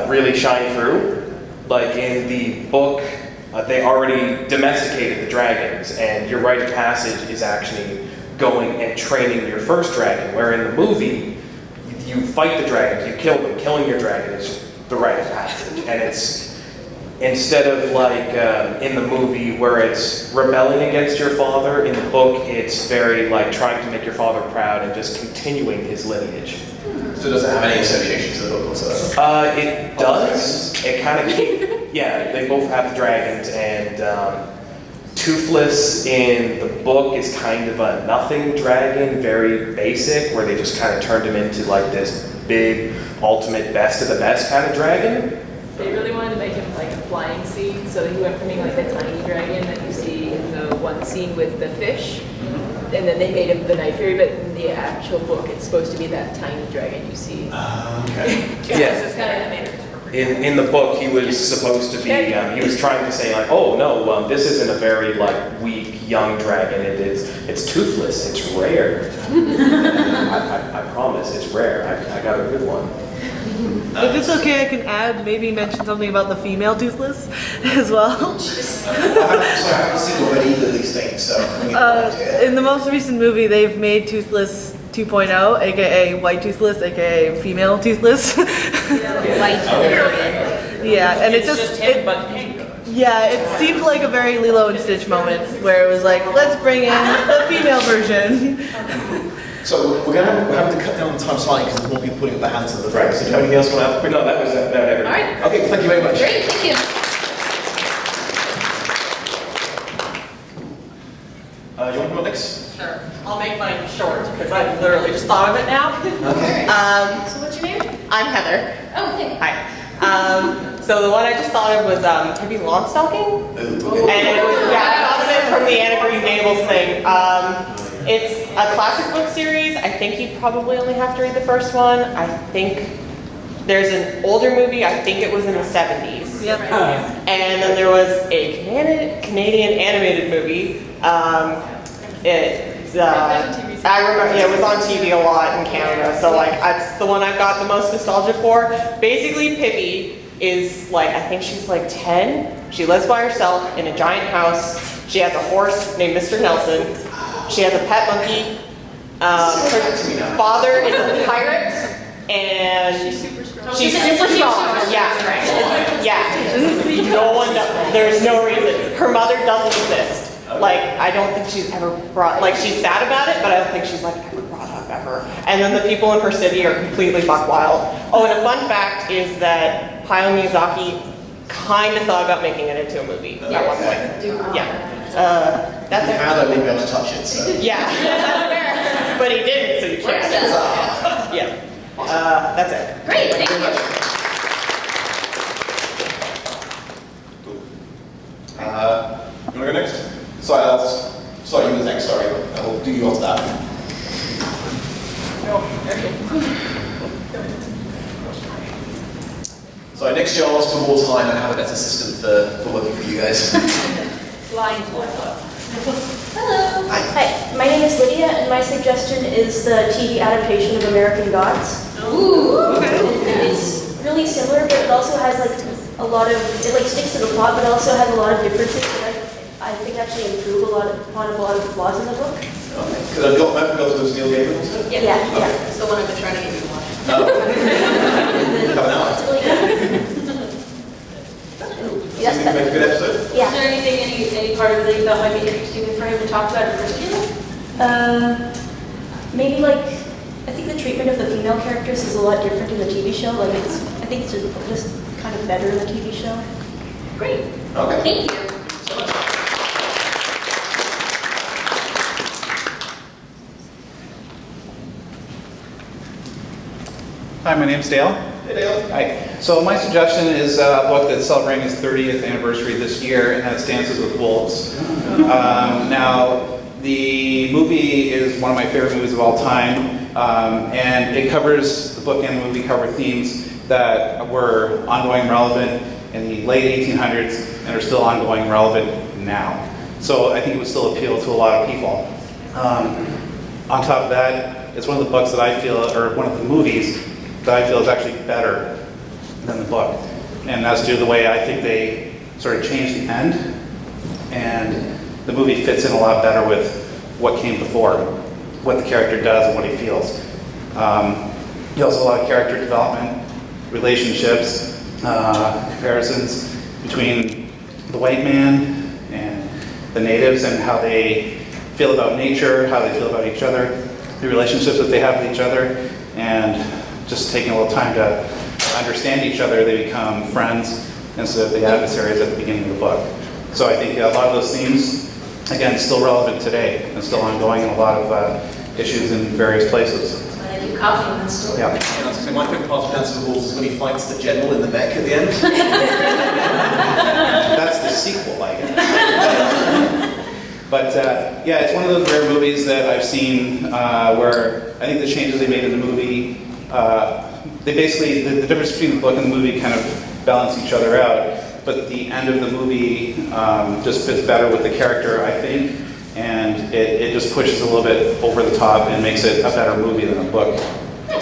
really shine through. Like in the book, they already domesticated the dragons, and your rite of passage is actually going and training your first dragon, where in the movie, you fight the dragons, you kill them. Killing your dragon is the rite of passage, and it's instead of in the movie where it's rebelling against your father, in the book it's very trying to make your father proud and just continuing his lineage. So does it have any associations to the book whatsoever? It does. It kind of yeah, they both have the dragons, and Toothless in the book is kind of a nothing dragon, very basic, where they just kind of turned him into this big, ultimate best of the best kind of dragon. They really wanted to make him like a flying scene, so he went from being like the tiny dragon that you see in the one scene with the fish, and then they made him the Night Fury, but in the actual book it's supposed to be that tiny dragon you see. Okay. Yeah, so it's kind of animated. In the book, he was supposed to be, he was trying to say oh no, this isn't a very weak young dragon, it's toothless, it's rare. I promise, it's rare, I got a good one. If it's okay, I can add, maybe mention something about the female Toothless as well. Sorry, I haven't seen already either of these things, so. In the most recent movie, they've made Toothless 2.0, aka White Toothless, aka Female Toothless. Yeah, and it just yeah, it seemed like a very Lilo and Stitch moment where it was like, let's bring in the female version. So we're having to cut down on time slightly because there's more people putting up their hands in the front. So do you have anything else you want to add? No, that was everything. All right. Okay, thank you very much. Great, thank you. You want to go next? Sure. I'll make mine short because I literally just thought of it now. Okay. So what's your name? I'm Heather. Oh, hey. Hi. So the one I just thought of was maybe lawn stalking, and it was I thought of it from the Anna Green Gables thing. It's a classic book series. I think you probably only have to read the first one. I think there's an older movie. I think it was in the 70s. Yep. And then there was a Canadian animated movie. I remember, yeah, it was on TV a lot in Canada, so like that's the one I've got the most nostalgia for. Basically, Pippi is like, I think she's like 10. She lives by herself in a giant house. She has a horse named Mr. Nelson. She has a pet monkey. Her father is a pirate, and she's super strong. Yeah. No one knows. There's no reason. Her mother doesn't exist. Like, I don't think she's ever brought, like, she's sad about it, but I don't think she's, like, ever brought up ever. And then the people in her city are completely buck wild. Oh, and a fun fact is that Hayao Miyazaki kind of thought about making it into a movie at one point. Yeah. That's it. How they be able to touch it, so. Yeah, that's fair. But he didn't, so you can't. Yeah. That's it. Great, thank you. You want to go next? Sorry, you were next, sorry. I'll do you after that. So next year I'll ask for more time and have a better system for working for you guys. Flying toilet. Hello. Hi, my name is Lydia, and my suggestion is the TV adaptation of American Gods. Ooh, okay. And it's really similar, but it also has like a lot of, it like sticks to the plot, but also has a lot of differences that I think actually improve upon a lot of flaws in the book. Okay. Because I've got American Gods with Neil Gaiman also? Yeah. It's the one I've been trying to get you to watch. Have an hour. It's really good. Yes, you think make a good episode? Yeah. Is there anything, any part of it that you thought might be interesting for him to talk about in particular? Maybe like, I think the treatment of the female characters is a lot different in the TV show. Like I think it's just kind of better in the TV show. Great. Okay. Thank you. Hi, my name's Dale. Hey, Dale. Hi. So my suggestion is a book that's celebrating its 30th anniversary this year, and that's Dances with Wolves. Now, the movie is one of my favorite movies of all time, and it covers, the book and the movie cover themes that were ongoing relevant in the late 1800s and are still ongoing relevant now. So I think it would still appeal to a lot of people. On top of that, it's one of the books that I feel, or one of the movies that I feel is actually better than the book. And that's due to the way I think they sort of changed the end, and the movie fits in a lot better with what came before, what the character does and what he feels. You also have a lot of character development, relationships, comparisons between the white man and the natives and how they feel about nature, how they feel about each other, the relationships that they have with each other, and just taking a little time to understand each other, they become friends instead of the adversaries at the beginning of the book. So I think a lot of those themes, again, still relevant today and still ongoing in a lot of issues in various places. I keep copying that story. Yeah. And I was saying, my favorite part of Dances with Wolves is when he fights the general in the mech at the end. That's the sequel, I guess. But yeah, it's one of those rare movies that I've seen where I think the changes they made in the movie, they basically, the difference between the book and the movie kind of balance each other out. But the end of the movie just fits better with the character, I think, and it just pushes a little bit over the top and makes it a better movie than a book.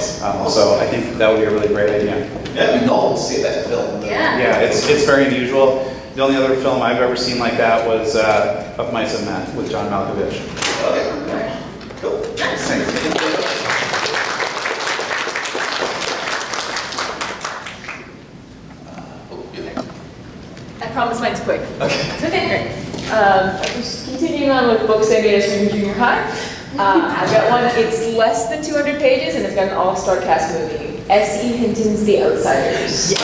So I think that would be a really great idea. Yeah, it'd be novel to see a better film. Yeah, it's very unusual. The only other film I've ever seen like that was Of Mice and Men with John Malkovich. Okay. Cool. I promise mine's quick. Okay. Okay. Just continuing on with books I made as in junior high. I've got one, it's less than 200 pages and it's got an all-star cast movie. S.E. Hinton's The Outsiders.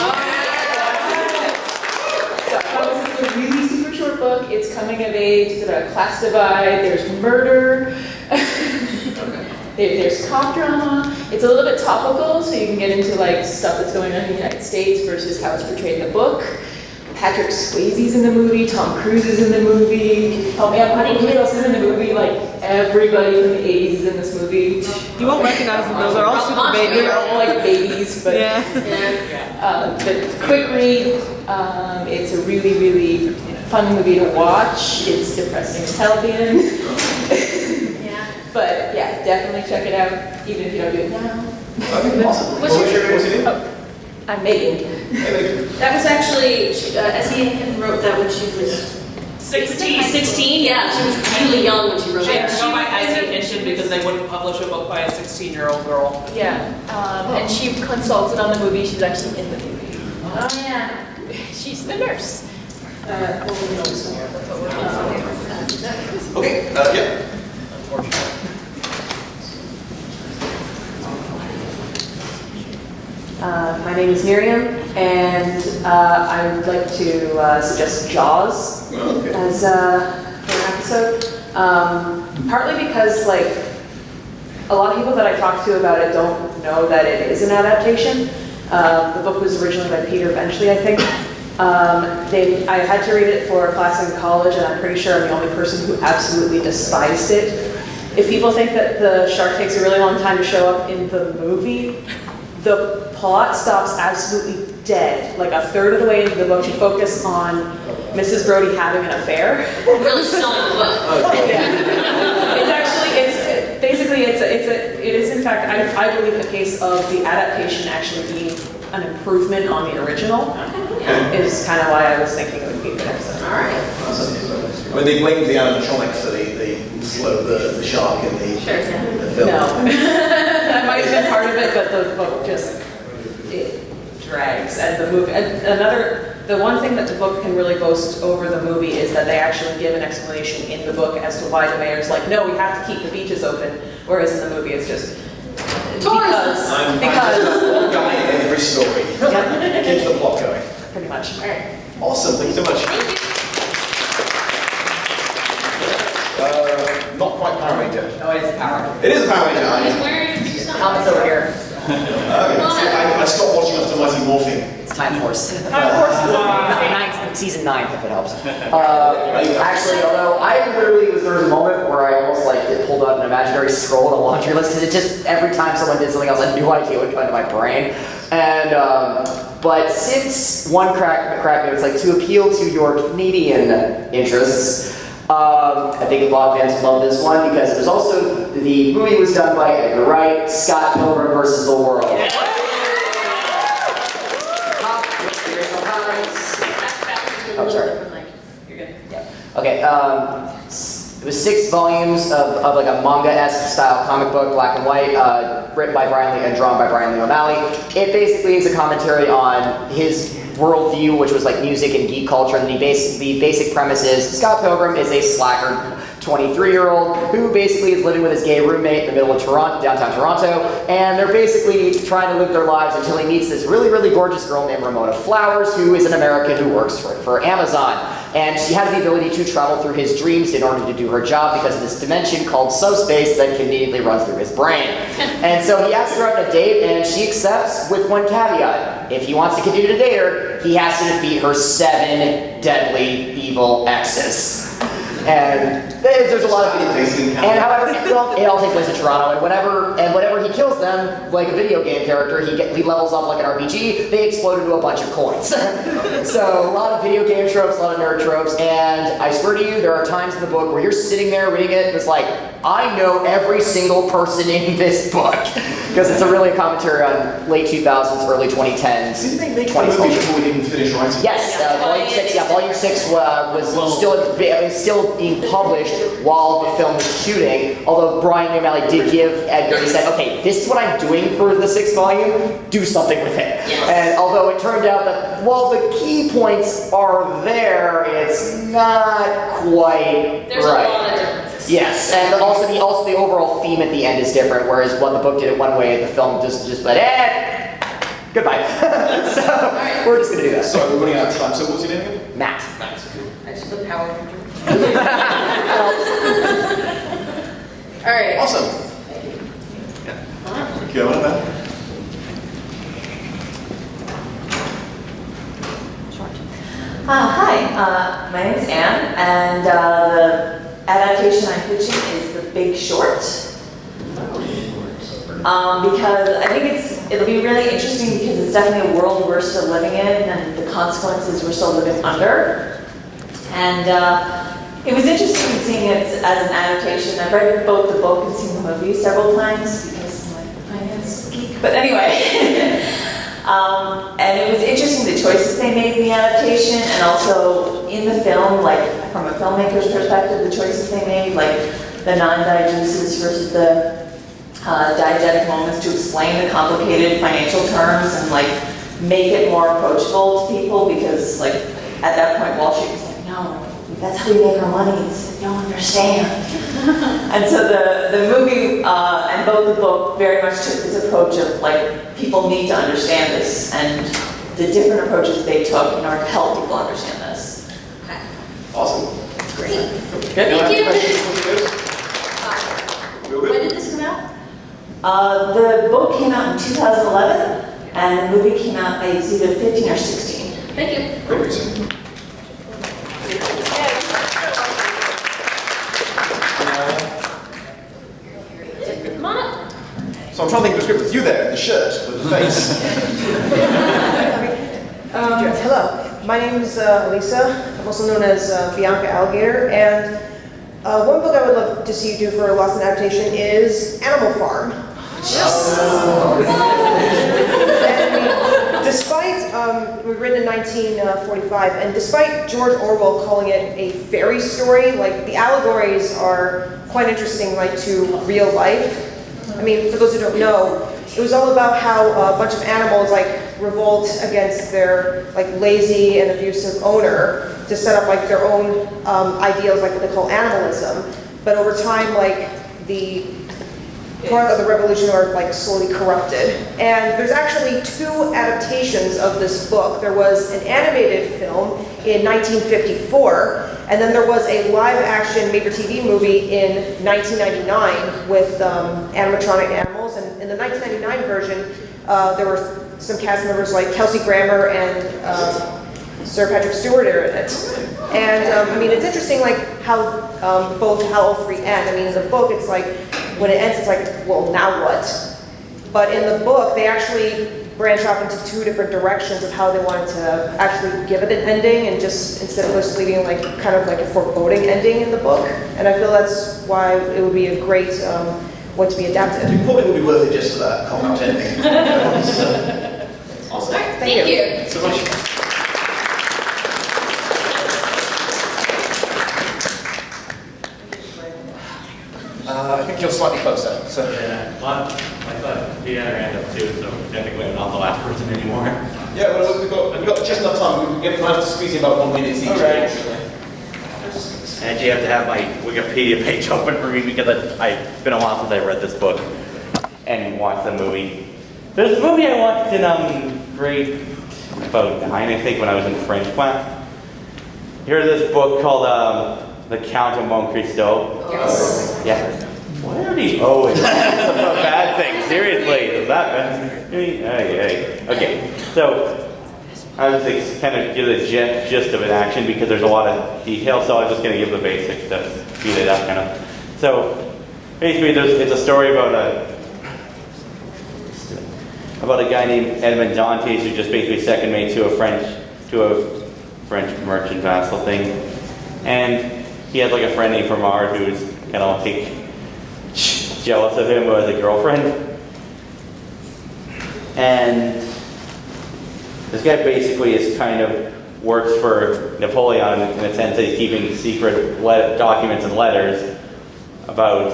So I promise it's a really super short book. It's coming of age, it's about a class divide, there's murder, there's cop drama. It's a little bit topical, so you can get into like stuff that's going on in the United States versus how it's portrayed in the book. Patrick Swayze's in the movie, Tom Cruise is in the movie. Oh man, who else is in the movie? Like everybody from the 80s is in this movie. You won't recognize them, those are all super babies. They're all like babies, but but quick read. It's a really, really fun movie to watch. It's depressing as hell at the end. But yeah, definitely check it out, even if you don't do it now. Okay, awesome. What's your name? I'm Megan. That was actually, S.E. Hinton wrote that when she was 16? Yeah, she was really young when she wrote that. She by S.E. Hinton because they wouldn't publish a book by a 16-year-old girl. Yeah, and she consulted on the movie. She's actually in the movie. Oh, yeah. She's the nurse. Okay, yeah. My name is Miriam, and I would like to suggest Jaws as for an episode. Partly because, like, a lot of people that I talk to about it don't know that it is an adaptation. The book was originally by Peter Benchley, I think. I had to read it for a class in college, and I'm pretty sure I'm the only person who absolutely despised it. If people think that the shark takes a really long time to show up in the movie, the plot stops absolutely dead. Like a third of the way into the book, you focus on Mrs. Brody having an affair. Really selling the book. It's actually, it is in fact, I believe a case of the adaptation actually being an improvement on the original. Is kind of why I was thinking it would be a good episode. All right. I mean, they blamed the animatronics for the shark in the film. No. That might have been part of it, but the book just, it drags. And the movie, the one thing that the book can really boast over the movie is that they actually give an explanation in the book as to why the mayor's like, no, we have to keep the beaches open, whereas in the movie it's just, because. I'm just one guy in every story. Yep. Keeps the plot going. Pretty much. All right. Awesome, thank you so much. Not quite Power Ranger. No, it is Power. It is a Power Ranger. He's wearing Helmet's over here. I stopped watching after Mighty Morphing. It's Time Force. Time Force. Season 9, if it helps. Actually, although there was a moment where I almost like it pulled out an imaginary scroll on a laundry list because it just every time someone did something else, I had no idea what would come into my brain. And but since one crack me, it's like to appeal to your Canadian interests. I think a lot of fans love this one because it was also the movie was done by Edgar Wright, Scott Pilgrim versus the World. Oh, sorry. You're good. Yeah. Okay. It was 6 volumes of like a manga-esque style comic book, black and white, written by Bryna and drawn by Bryna O'Malley. It basically is a commentary on his worldview, which was like music and geek culture. And the basic premise is Scott Pilgrim is a slacker 23-year-old who basically is living with his gay roommate in the middle of downtown Toronto, and they're basically trying to live their lives until he meets this really, really gorgeous girl named Ramona Flowers, who is an American who works for Amazon. And she has the ability to travel through his dreams in order to do her job because of this dimension called subspace that conveniently runs through his brain. And so he asks her out on a date, and she accepts with one caveat. If he wants to continue to date her, he has to defeat her 7 deadly evil exes. And there's a lot of and however, it all takes place in Toronto, and whenever he kills them, like a video game character, he levels up like an RPG. They explode into a bunch of coins. So a lot of video game tropes, a lot of nerd tropes, and I swear to you, there are times in the book where you're sitting there reading it, and it's like, I know every single person in this book. Because it's a really commentary on late 2000s, early 2010s. Didn't they make the movie before we didn't finish writing? Yes, volume 6, volume 6 was still being published while the film was shooting, although Brian O'Malley did give Edgar, he said, okay, this is what I'm doing for the 6th volume, do something with it. Yes. And although it turned out that while the key points are there, it's not quite There's right. a lot of differences. Yes, and also the overall theme at the end is different, whereas when the book did it one way, the film just like, goodbye. So, we're just gonna do that. Sorry, we're running out of time, so what's your name again? Matt. I just the Power Ranger. All right. Awesome. Okay, what about? Hi, my name's Anne, and the adaptation I'm pitching is The Big Short. Because I think it'll be really interesting because it's definitely a world we're still living in and the consequences we're still living under. And it was interesting seeing it as an adaptation. I've read both the book and seen the movie several times because I'm a finance geek. But anyway, and it was interesting the choices they made in the adaptation and also in the film, like from a filmmaker's perspective, the choices they made, like the non-diegesis versus the diegetic moments to explain the complicated financial terms and like make it more approachable to people because like at that point Wall Street was like, no, that's how we make our money, it's like, you don't understand. And so the movie and both the book very much took this approach of like people need to understand this and the different approaches they took in order to help people understand this. Okay. Awesome. Great. Okay. Thank you. When did this come out? The book came out in 2011, and the movie came out it's either 15 or 16. Thank you. Great reason. Come on up. So I'm trying to think of the script. It's you there, in the shirt with the face. Hello, my name is Elisa. I'm also known as Bianca Alligator, and one book I would love to see you do for a Lost in Adaptation is Animal Farm. And despite, it was written in 1945, and despite George Orwell calling it a fairy story, like the allegories are quite interesting, like to real life. I mean, for those who don't know, it was all about how a bunch of animals like revolt against their like lazy and abusive owner to set up like their own ideals, like what they call animalism. But over time, like the part of the revolution are like slowly corrupted. And there's actually 2 adaptations of this book. There was an animated film in 1954, and then there was a live-action made-for-TV movie in 1999 with animatronic animals. And in the 1999 version, there were some cast members like Kelsey Grammer and Sir Patrick Stewart are in it. And I mean, it's interesting like how both how all 3 end. I mean, in the book, it's like, when it ends, it's like, well, now what? But in the book, they actually branch off into 2 different directions of how they wanted to actually give it an ending, and just instead of just leaving like kind of like a foreboding ending in the book. And I feel that's why it would be a great one to be adapted. You probably would be worth it just for that comment ending. Awesome. Thank you. So much. I think you're slightly closer. So. Yeah, well, I thought he had her hand up too, so technically I'm not the last person anymore. Yeah, well, we've got just enough time. We have to squeeze in about 1 minute each. Alright. And you have to have my Wikipedia page open for me because it's been a while since I read this book and watched the movie. There's a movie I watched in grade about 9, I think, when I was in French class. You heard of this book called The Count of Monte Cristo? Yes. Yeah. What are these? Oh, it's a bad thing. Seriously, is that bad? Okay, so I was just kind of give the gist of an action because there's a lot of detail, so I was just going to give the basics to speed it up, kind of. So basically, it's a story about a guy named Edmond Dantes who's just basically second mate to a French merchant vassal thing, and he has like a friend named Fermard who's kind of like jealous of him as a girlfriend. And this guy basically is kind of works for Napoleon in the sense that he's keeping secret documents and letters about,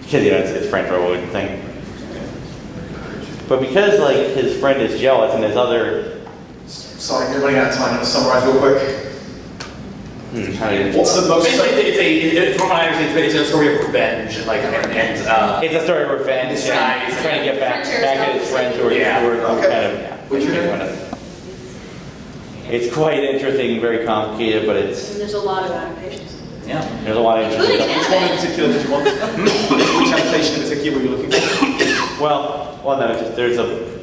because it's French Revolution thing. But because like his friend is jealous and his other... Sorry, we're running out of time. I'm going to summarize real quick. What's the most... Basically, from what I understand, it's a story of revenge, and it's a story of revenge. He's trying to get back at his friends who are kind of... What's your name? It's quite interesting, very complicated, but it's... And there's a lot of adaptations. Yeah. There's a lot of interesting Which one in particular did you want? Which adaptation in particular were you looking for? Well, no, there's a...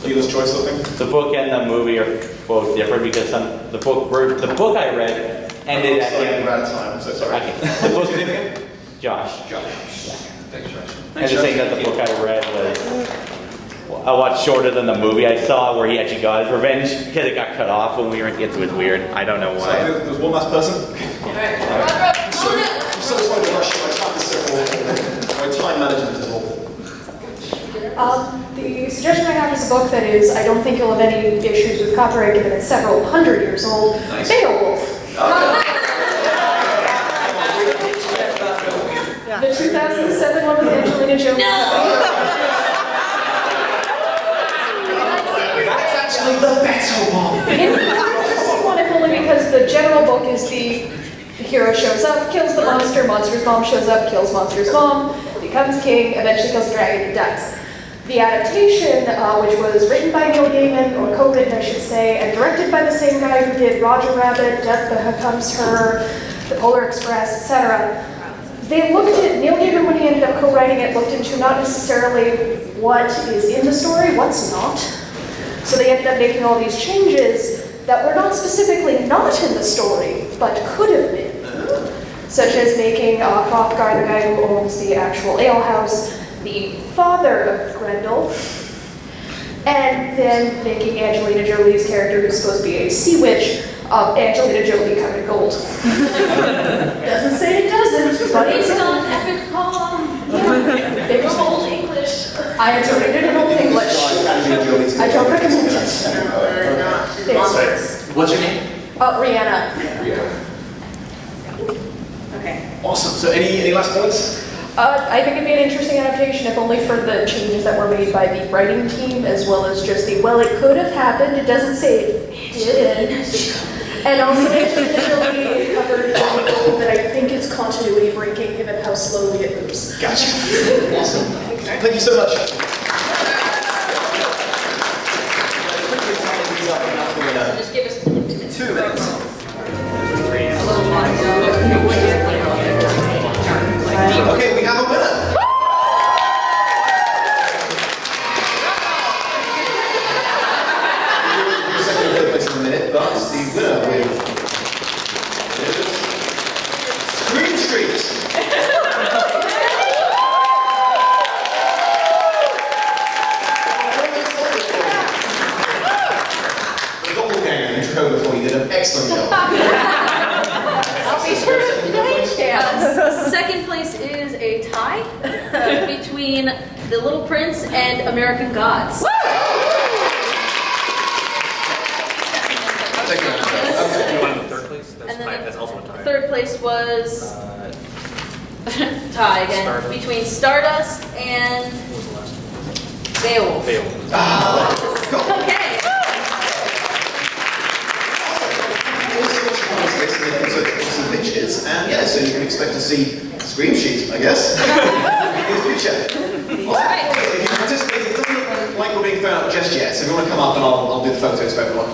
Dealer's choice sort of thing? The book and the movie are both different because the book I read ended at the end. We're out of time, I'm so sorry. The book, Josh. Thanks, Josh. And just saying that the book I read was a lot shorter than the movie I saw where he actually got his revenge because it got cut off when we were in it. Was weird. I don't know why. So there's one last person. I'm so sorry to rush you. My time is so awful. My time management is awful. The suggestion I have is a book that is, I don't think you'll have any issues with copyright given it's several hundred years old. Nice. Beowulf. The 2007 one with Angelina Jolie. That's actually the better one. It's the one if only because the general book is the hero shows up, kills the monster, monster's mom shows up, kills monster's mom, becomes king, eventually kills the dragon and dies. The adaptation, which was written by Neil Gaiman, or co-written I should say, and directed by the same guy who did Roger Rabbit, Death Becomes Her, The Polar Express, etc. They looked at, Neil Gaiman when he ended up co-writing it, looked into not necessarily what is in the story, what's not. So they ended up making all these changes that were not specifically not in the story, but could have been. Such as making Hrothgar, the guy who owns the actual alehouse, the father of Grendel, and then making Angelina Jolie's character, who's supposed to be a sea witch, Angelina Jolie kind of gold. Doesn't say it doesn't, but it's on epic poem. They were old English. I had to read it in old English. I don't recommend it. What's your name? Rihanna. Okay. Awesome. So any last points? I think it'd be an interesting adaptation, if only for the changes that were made by the writing team, as well as just the, well, it could have happened, it doesn't say it did. And also, it covered a goal that I think is continuity breaking, given how slowly it moves. Gotcha. Awesome. Thank you so much. Just give us 2 minutes. 2 minutes. Okay, we have a winner. We'll second and third place in a minute, but the winner with Screen Street. The doppelganger in Trachoma before you did an excellent job. I'll be sure to second place is a tie between The Little Prince and American Gods. You want the third place? That's also a tie. Third place was tie again between Stardust and Beowulf. Okay. Some pictures, and yeah, so you can expect to see Scream Sheet, I guess, in the future. Alright, if you participate, it doesn't look like we're being thrown out just yet, so if you want to come up and I'll do the photos for everyone.